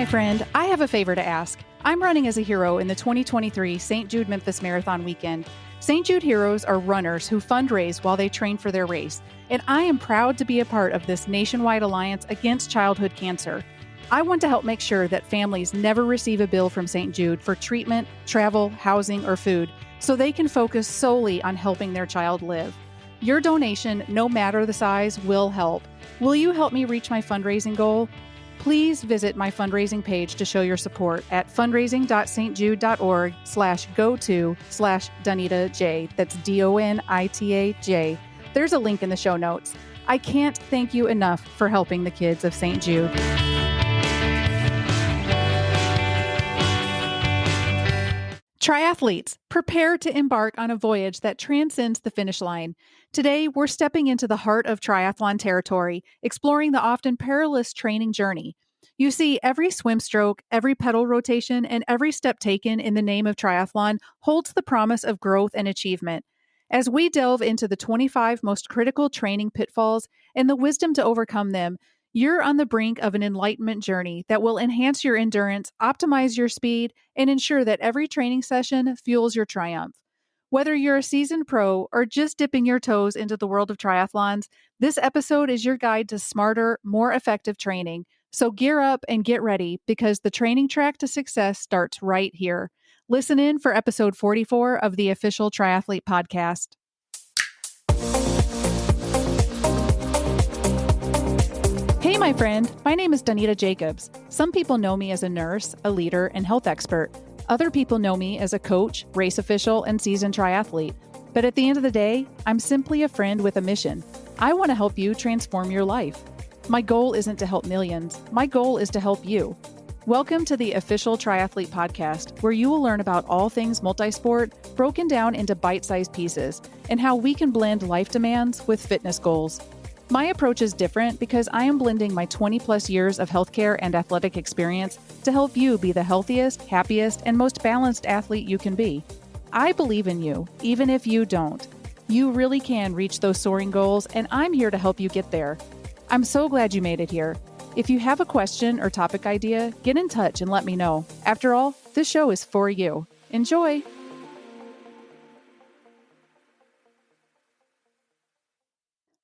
my friend, I have a favor to ask. I'm running as a hero in the 2023 St. Jude Memphis Marathon weekend. St. Jude heroes are runners who fundraise while they train for their race, and I am proud to be a part of this nationwide alliance against childhood cancer. I want to help make sure that families never receive a bill from St. Jude for treatment, travel, housing, or food, so they can focus solely on helping their child live. Your donation, no matter the size, will help. Will you help me reach my fundraising goal? Please visit my fundraising page to show your support at fundraising.stjude.org/go-to/DonitaJ. That's DONITAJ. There's a link in the show notes. I can't thank you enough for helping the kids of St. Jude. Triathletes, prepare to embark on a voyage that transcends the finish line. Today, we're stepping into the heart of triathlon territory, exploring the often perilous training journey. You see, every swim stroke, every pedal rotation, and every step taken in the name of triathlon holds the promise of growth and achievement. As we delve into the 25 most critical training pitfalls and the wisdom to overcome them, you're on the brink of an enlightenment journey that will enhance your endurance, optimize your speed, and ensure that every training session fuels your triumph. Whether you're a seasoned pro or just dipping your toes into the world of triathlons, this episode is your guide to smarter, more effective training. So gear up and get ready, because the training track to success starts right here. Listen in for episode 44 of the official Triathlete Podcast. Hey, my friend. My name is Donita Jacobs. Some people know me as a nurse, a leader, and health expert. Other people know me as a coach, race official, and seasoned triathlete. But at the end of the day, I'm simply a friend with a mission. I want to help you transform your life. My goal isn't to help millions. My goal is to help you. Welcome to the official Triathlete Podcast, where you will learn about all things multisport, broken down into bite-sized pieces, and how we can blend life demands with fitness goals. My approach is different because I am blending my 20-plus years of healthcare and athletic experience to help you be the healthiest, happiest, and most balanced athlete you can be. I believe in you, even if you don't. You really can reach those soaring goals, and I'm here to help you get there. I'm so glad you made it here. If you have a question or topic idea, get in touch and let me know. After all, this show is for you. Enjoy!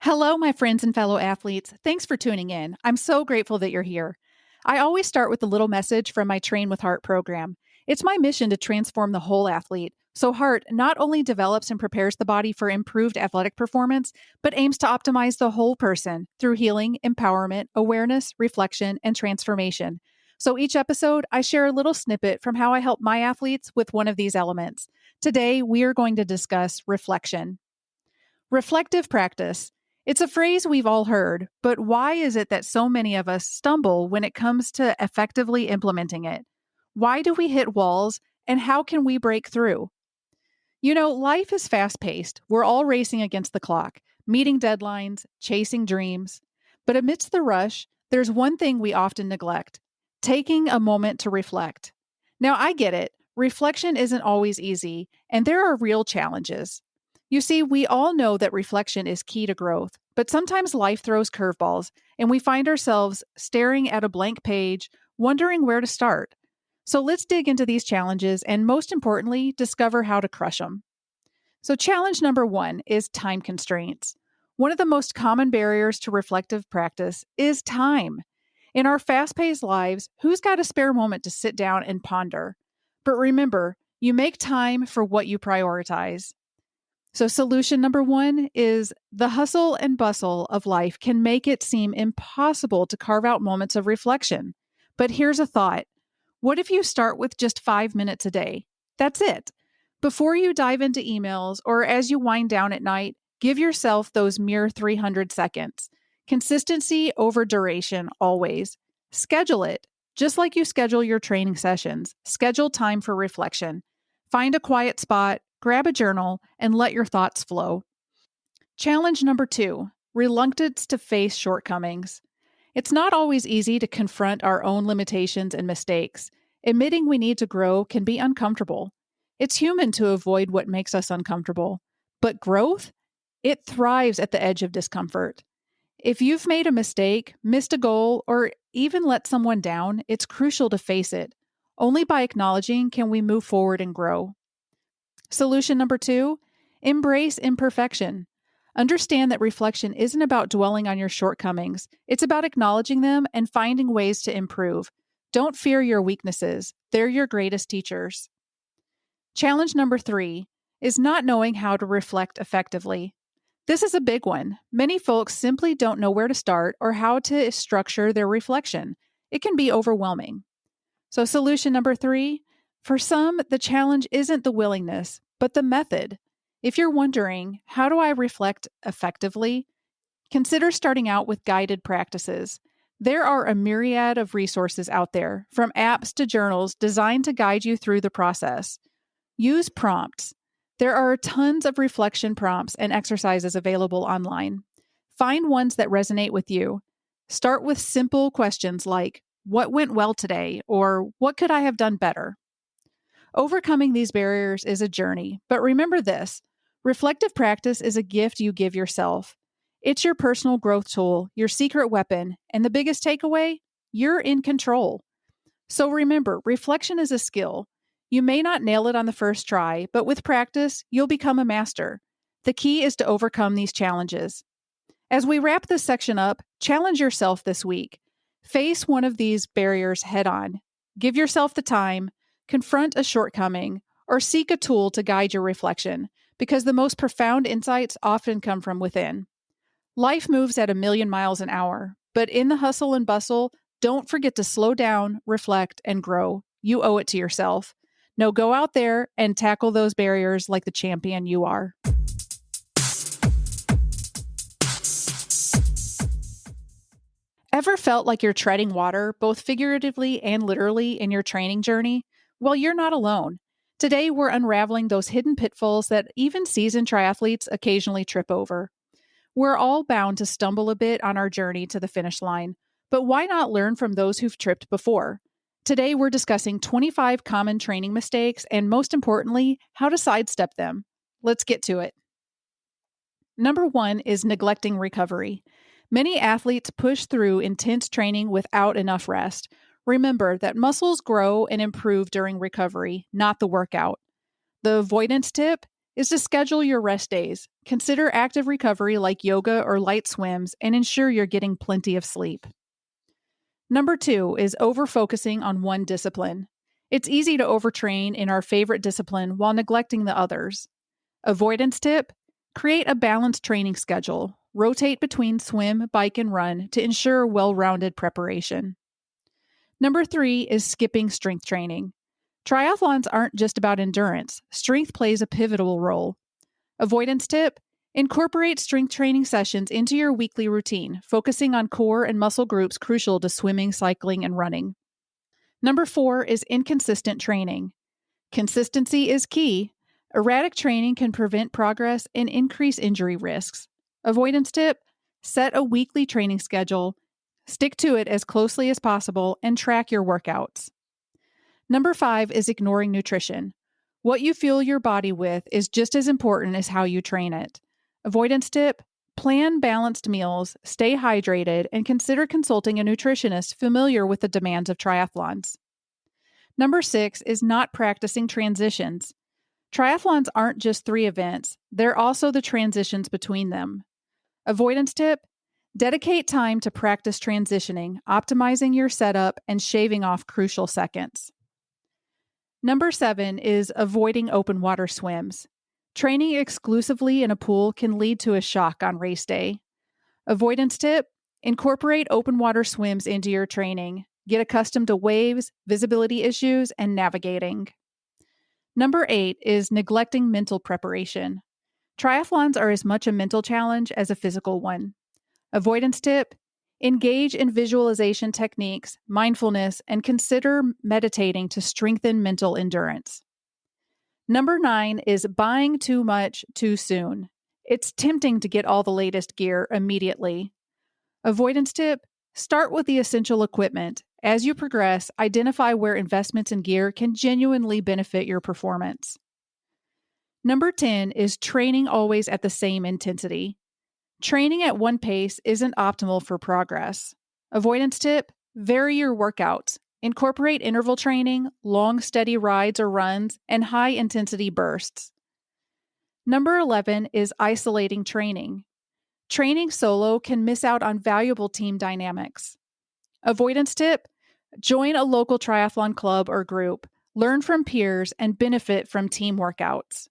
Hello, my friends and fellow athletes. Thanks for tuning in. I'm so grateful that you're here. I always start with a little message from my Train with Heart program. It's my mission to transform the whole athlete. So Heart not only develops and prepares the body for improved athletic performance, but aims to optimize the whole person through healing, empowerment, awareness, reflection, and transformation. So each episode, I share a little snippet from how I help my athletes with one of these elements. Today, we are going to discuss reflection. Reflective practice. It's a phrase we've all heard, but why is it that so many of us stumble when it comes to effectively implementing it? Why do we hit walls, and how can we break through? You know, life is fast-paced. We're all racing against the clock, meeting deadlines, chasing dreams. But amidst the rush, there's one thing we often neglect: taking a moment to reflect. Now, I get it. Reflection isn't always easy, and there are real challenges. You see, we all know that reflection is key to growth, but sometimes life throws curveballs, and we find ourselves staring at a blank page, wondering where to start. So let's dig into these challenges and, most importantly, discover how to crush them. So challenge number 1 is time constraints. One of the most common barriers to reflective practice is time. In our fast-paced lives, who's got a spare moment to sit down and ponder? But remember, you make time for what you prioritize. So solution number 1 is the hustle and bustle of life can make it seem impossible to carve out moments of reflection. But here's a thought. What if you start with just 5 minutes a day? That's it. Before you dive into emails or as you wind down at night, give yourself those mere 300 seconds. Consistency over duration always. Schedule it. Just like you schedule your training sessions, schedule time for reflection. Find a quiet spot, grab a journal, and let your thoughts flow. Challenge number 2, reluctance to face shortcomings. It's not always easy to confront our own limitations and mistakes. Admitting we need to grow can be uncomfortable. It's human to avoid what makes us uncomfortable. But growth? It thrives at the edge of discomfort. If you've made a mistake, missed a goal, or even let someone down, it's crucial to face it. Only by acknowledging can we move forward and grow. Solution number 2, embrace imperfection. Understand that reflection isn't about dwelling on your shortcomings. It's about acknowledging them and finding ways to improve. Don't fear your weaknesses. They're your greatest teachers. Challenge number 3 is not knowing how to reflect effectively. This is a big one. Many folks simply don't know where to start or how to structure their reflection. It can be overwhelming. So, solution number 3, for some, the challenge isn't the willingness, but the method. If you're wondering, how do I reflect effectively? Consider starting out with guided practices. There are a myriad of resources out there, from apps to journals designed to guide you through the process. Use prompts. There are tons of reflection prompts and exercises available online. Find ones that resonate with you. Start with simple questions like, what went well today? Or what could I have done better? Overcoming these barriers is a journey, but remember this: reflective practice is a gift you give yourself. It's your personal growth tool, your secret weapon, and the biggest takeaway, you're in control. So remember, reflection is a skill. You may not nail it on the first try, but with practice, you'll become a master. The key is to overcome these challenges. As we wrap this section up, challenge yourself this week. Face one of these barriers head on. Give yourself the time, confront a shortcoming, or seek a tool to guide your reflection, because the most profound insights often come from within. Life moves at 1,000,000 miles an hour, but in the hustle and bustle, don't forget to slow down, reflect, and grow. You owe it to yourself. Now go out there and tackle those barriers like the champion you are. Ever felt like you're treading water, both figuratively and literally, in your training journey? Well, you're not alone. Today, we're unraveling those hidden pitfalls that even seasoned triathletes occasionally trip over. We're all bound to stumble a bit on our journey to the finish line, but why not learn from those who've tripped before? Today, we're discussing 25 common training mistakes and, most importantly, how to sidestep them. Let's get to it. Number 1 is neglecting recovery. Many athletes push through intense training without enough rest. Remember that muscles grow and improve during recovery, not the workout. The avoidance tip is to schedule your rest days. Consider active recovery like yoga or light swims and ensure you're getting plenty of sleep. Number 2 is over-focusing on one discipline. It's easy to overtrain in our favorite discipline while neglecting the others. Avoidance tip: create a balanced training schedule. Rotate between swim, bike, and run to ensure well-rounded preparation. Number 3 is skipping strength training. Triathlons aren't just about endurance. Strength plays a pivotal role. Avoidance tip: incorporate strength training sessions into your weekly routine, focusing on core and muscle groups crucial to swimming, cycling, and running. Number 4 is inconsistent training. Consistency is key. Erratic training can prevent progress and increase injury risks. Avoidance tip: set a weekly training schedule, stick to it as closely as possible, and track your workouts. Number 5 is ignoring nutrition. What you fuel your body with is just as important as how you train it. Avoidance tip: plan balanced meals, stay hydrated, and consider consulting a nutritionist familiar with the demands of triathlons. Number 6 is not practicing transitions. Triathlons aren't just 3 events, they're also the transitions between them. Avoidance tip: dedicate time to practice transitioning, optimizing your setup, and shaving off crucial seconds. Number 7 is avoiding open water swims. Training exclusively in a pool can lead to a shock on race day. Avoidance tip: incorporate open water swims into your training. Get accustomed to waves, visibility issues, and navigating. Number 8 is neglecting mental preparation. Triathlons are as much a mental challenge as a physical one. Avoidance tip: engage in visualization techniques, mindfulness, and consider meditating to strengthen mental endurance. Number 9 is buying too much too soon. It's tempting to get all the latest gear immediately. Avoidance tip: start with the essential equipment. As you progress, identify where investments in gear can genuinely benefit your performance. Number 10 is training always at the same intensity. Training at one pace isn't optimal for progress. Avoidance tip: vary your workouts. Incorporate interval training, long, steady rides or runs, and high-intensity bursts. Number 11 is isolating training. Training solo can miss out on valuable team dynamics. Avoidance tip: join a local triathlon club or group, learn from peers, and benefit from team workouts.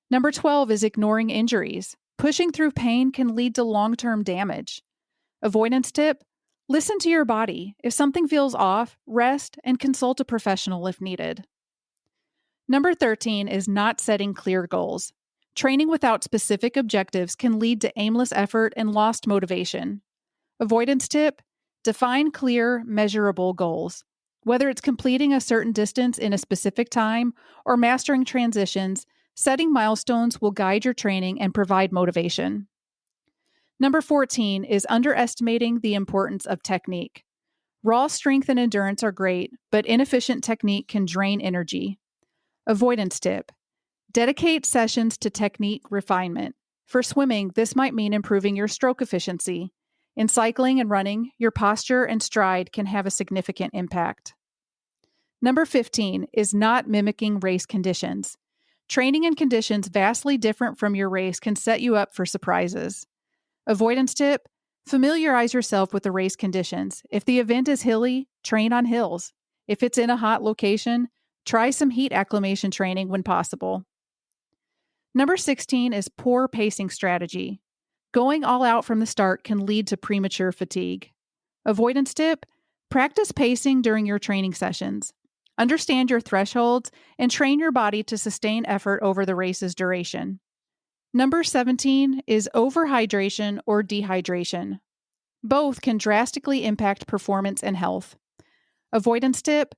Number 12 is ignoring injuries. Pushing through pain can lead to long-term damage. Avoidance tip: listen to your body. If something feels off, rest and consult a professional if needed. Number 13 is not setting clear goals. Training without specific objectives can lead to aimless effort and lost motivation. Avoidance tip: define clear, measurable goals. Whether it's completing a certain distance in a specific time or mastering transitions, setting milestones will guide your training and provide motivation. Number 14 is underestimating the importance of technique. Raw strength and endurance are great, but inefficient technique can drain energy. Avoidance tip: dedicate sessions to technique refinement. For swimming, this might mean improving your stroke efficiency. In cycling and running, your posture and stride can have a significant impact. Number 15 is not mimicking race conditions. Training in conditions vastly different from your race can set you up for surprises. Avoidance tip: familiarize yourself with the race conditions. If the event is hilly, train on hills. If it's in a hot location, try some heat acclimation training when possible. Number 16 is poor pacing strategy. Going all out from the start can lead to premature fatigue. Avoidance tip: practice pacing during your training sessions. Understand your thresholds and train your body to sustain effort over the race's duration. Number 17 is overhydration or dehydration. Both can drastically impact performance and health. Avoidance tip: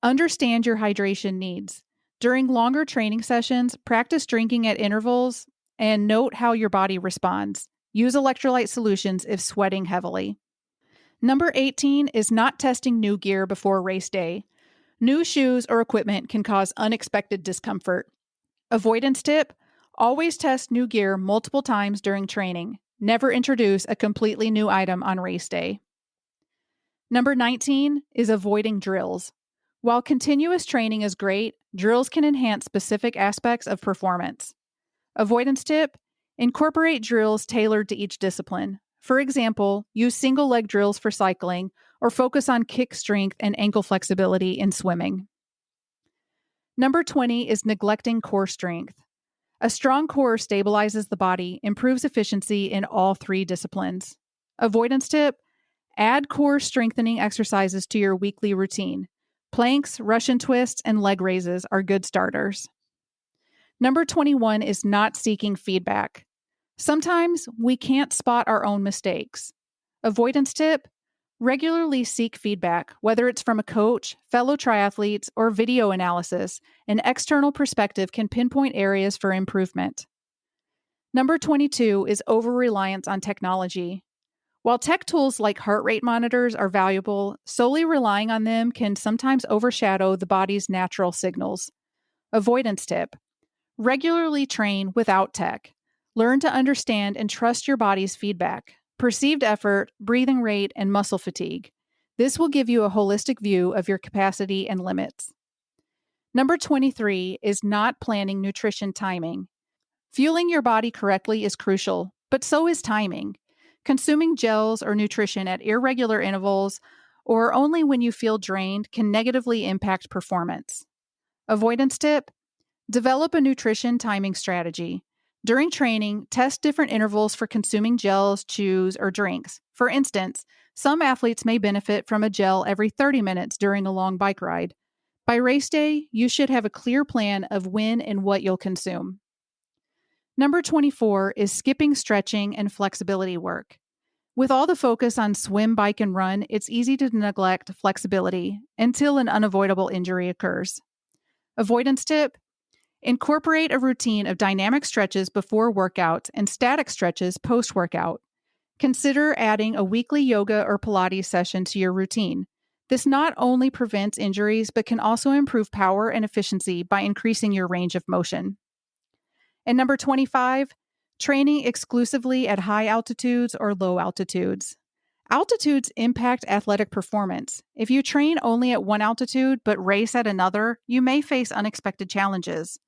understand your hydration needs. During longer training sessions, practice drinking at intervals and note how your body responds. Use electrolyte solutions if sweating heavily. Number 18 is not testing new gear before race day. New shoes or equipment can cause unexpected discomfort. Avoidance tip: always test new gear multiple times during training. Never introduce a completely new item on race day. Number 19 is avoiding drills. While continuous training is great, drills can enhance specific aspects of performance. Avoidance tip: incorporate drills tailored to each discipline. For example, use single leg drills for cycling or focus on kick strength and ankle flexibility in swimming. Number 20 is neglecting core strength. A strong core stabilizes the body, improves efficiency in all three disciplines. Avoidance tip: add core strengthening exercises to your weekly routine. Planks, Russian twists, and leg raises are good starters. Number 21 is not seeking feedback. Sometimes we can't spot our own mistakes. Avoidance tip: regularly seek feedback, whether it's from a coach, fellow triathletes, or video analysis. An external perspective can pinpoint areas for improvement. Number 22 is over-reliance on technology. While tech tools like heart rate monitors are valuable, solely relying on them can sometimes overshadow the body's natural signals. Avoidance tip: regularly train without tech. Learn to understand and trust your body's feedback, perceived effort, breathing rate, and muscle fatigue. This will give you a holistic view of your capacity and limits. Number 23 is not planning nutrition timing. Fueling your body correctly is crucial, but so is timing. Consuming gels or nutrition at irregular intervals or only when you feel drained can negatively impact performance. Avoidance tip: develop a nutrition timing strategy. During training, test different intervals for consuming gels, chews, or drinks. For instance, some athletes may benefit from a gel every 30 minutes during a long bike ride. By race day, you should have a clear plan of when and what you'll consume. Number 24 is skipping stretching and flexibility work. With all the focus on swim, bike, and run, it's easy to neglect flexibility until an unavoidable injury occurs. Avoidance tip: incorporate a routine of dynamic stretches before workouts and static stretches post-workout. Consider adding a weekly yoga or Pilates session to your routine. This not only prevents injuries, but can also improve power and efficiency by increasing your range of motion. And number 25, training exclusively at high altitudes or low altitudes. Altitudes impact athletic performance. If you train only at one altitude but race at another, you may face unexpected challenges.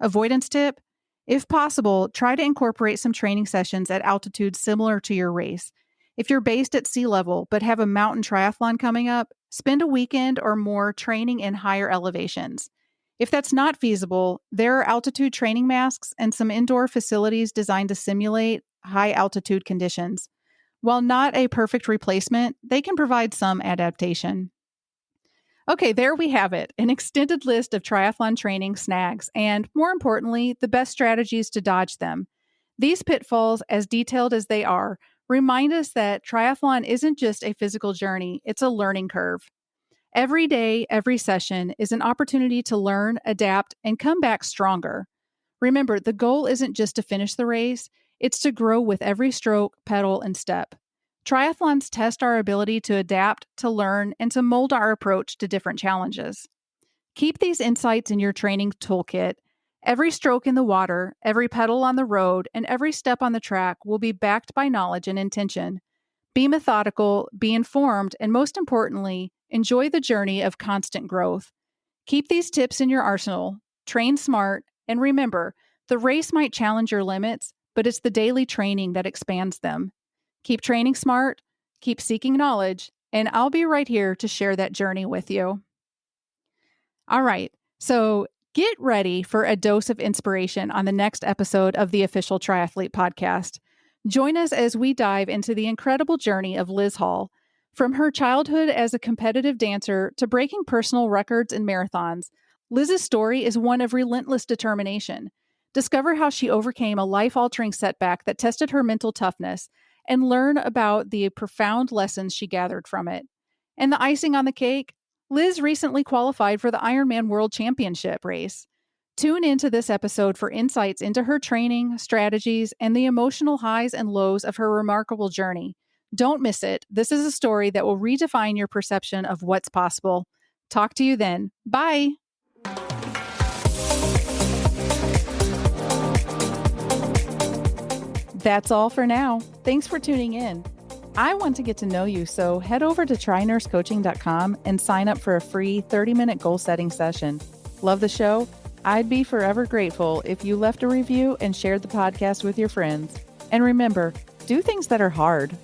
Avoidance tip: if possible, try to incorporate some training sessions at altitudes similar to your race. If you're based at sea level but have a mountain triathlon coming up, spend a weekend or more training in higher elevations. If that's not feasible, there are altitude training masks and some indoor facilities designed to simulate high altitude conditions. While not a perfect replacement, they can provide some adaptation. Okay, there we have it, an extended list of triathlon training snags and, more importantly, the best strategies to dodge them. These pitfalls, as detailed as they are, remind us that triathlon isn't just a physical journey, it's a learning curve. Every day, every session is an opportunity to learn, adapt, and come back stronger. Remember, the goal isn't just to finish the race, it's to grow with every stroke, pedal, and step. Triathlons test our ability to adapt, to learn, and to mold our approach to different challenges. Keep these insights in your training toolkit. Every stroke in the water, every pedal on the road, and every step on the track will be backed by knowledge and intention. Be methodical, be informed, and most importantly, enjoy the journey of constant growth. Keep these tips in your arsenal, train smart, and remember, the race might challenge your limits, but it's the daily training that expands them. Keep training smart, keep seeking knowledge, and I'll be right here to share that journey with you. All right, so get ready for a dose of inspiration on the next episode of the official Triathlete Podcast. Join us as we dive into the incredible journey of Liz Hall. From her childhood as a competitive dancer to breaking personal records in marathons, Liz's story is one of relentless determination. Discover how she overcame a life-altering setback that tested her mental toughness and learn about the profound lessons she gathered from it. And the icing on the cake? Liz recently qualified for the Ironman World Championship race. Tune into this episode for insights into her training, strategies, and the emotional highs and lows of her remarkable journey. Don't miss it. This is a story that will redefine your perception of what's possible. Talk to you then. Bye. That's all for now. Thanks for tuning in. I want to get to know you, so head over to trynursecoaching.com and sign up for a free 30-minute goal-setting session. Love the show? I'd be forever grateful if you left a review and shared the podcast with your friends. And remember, do things that are hard.